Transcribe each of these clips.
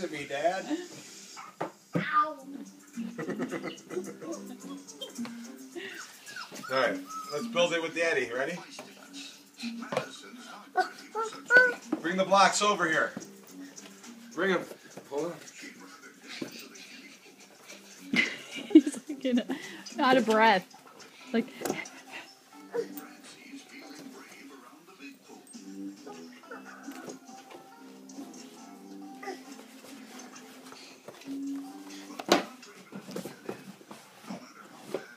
looks at me, Dad. Alright, let's build it with Daddy. Ready? Bring the blocks over here. Bring them. Hold on. He's like out of breath. Like.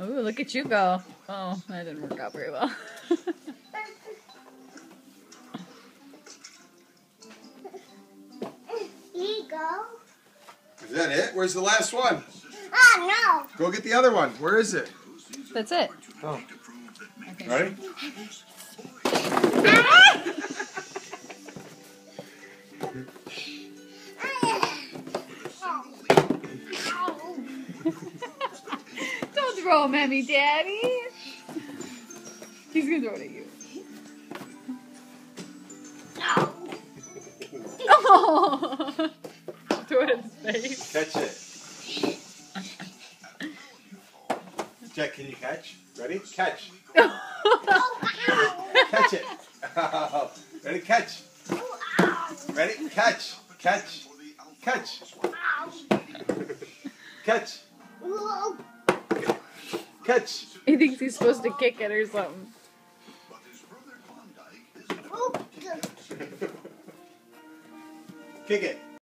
Ooh, look at you go. Oh, that didn't work out very well. Here you go. Is that it? Where's the last one? Oh, no. Go get the other one. Where is it? That's it. Oh. Okay. Ready? Don't throw him at me, Daddy. He's gonna throw it at you. Oh! Throw it in his face. Catch it. Jack, can you catch? Ready? Catch. Catch it. Ready? Catch. Ready? Catch. Catch. Catch. Catch. Catch. He thinks he's supposed to kick it or something. Kick it.